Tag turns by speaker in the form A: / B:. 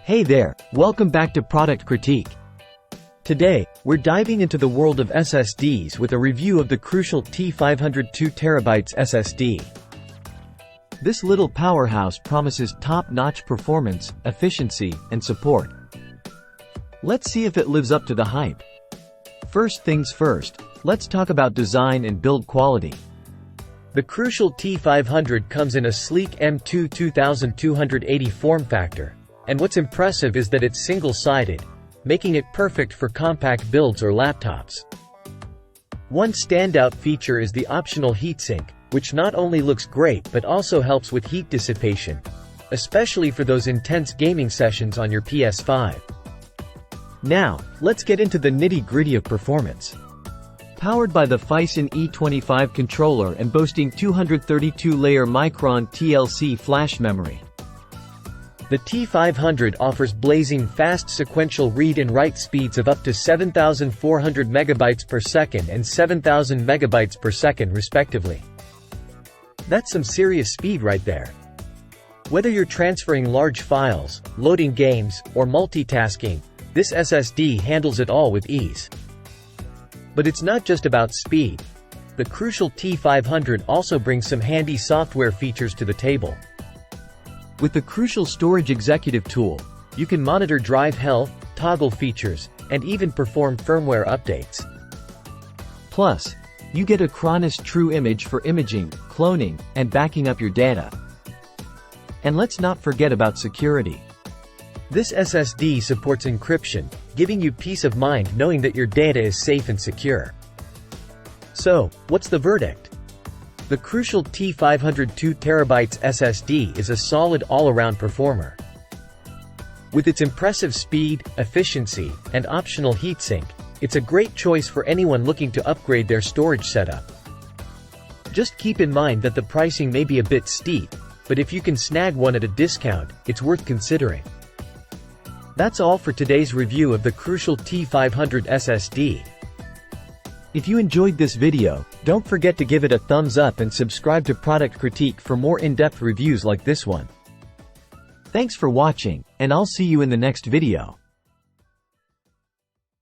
A: Hey there, welcome back to Product Critique. Today, we're diving into the world of SSDs with a review of the crucial T500 2TB SSD. This little powerhouse promises top-notch performance, efficiency, and support. Let's see if it lives up to the hype. First things first, let's talk about design and build quality. The crucial T500 comes in a sleek M2 2280 form factor, and what's impressive is that it's single-sided, making it perfect for compact builds or laptops. One standout feature is the optional heatsink, which not only looks great but also helps with heat dissipation, especially for those intense gaming sessions on your PS5. Now, let's get into the nitty-gritty of performance. Powered by the Phison E25 controller and boasting 232-layer Micron TLC flash memory, the T500 offers blazing fast sequential read and write speeds of up to 7,400 megabytes per second and 7,000 megabytes per second respectively. That's some serious speed right there. Whether you're transferring large files, loading games, or multitasking, this SSD handles it all with ease. But it's not just about speed. The crucial T500 also brings some handy software features to the table. With the crucial Storage Executive tool, you can monitor drive health, toggle features, and even perform firmware updates. Plus, you get Acronis True Image for imaging, cloning, and backing up your data. And let's not forget about security. This SSD supports encryption, giving you peace of mind knowing that your data is safe and secure. So, what's the verdict? The crucial T500 2TB SSD is a solid all-around performer. With its impressive speed, efficiency, and optional heatsink, it's a great choice for anyone looking to upgrade their storage setup. Just keep in mind that the pricing may be a bit steep, but if you can snag one at a discount, it's worth considering. That's all for today's review of the crucial T500 SSD. If you enjoyed this video, don't forget to give it a thumbs up and subscribe to Product Critique for more in-depth reviews like this one. Thanks for watching, and I'll see you in the next video.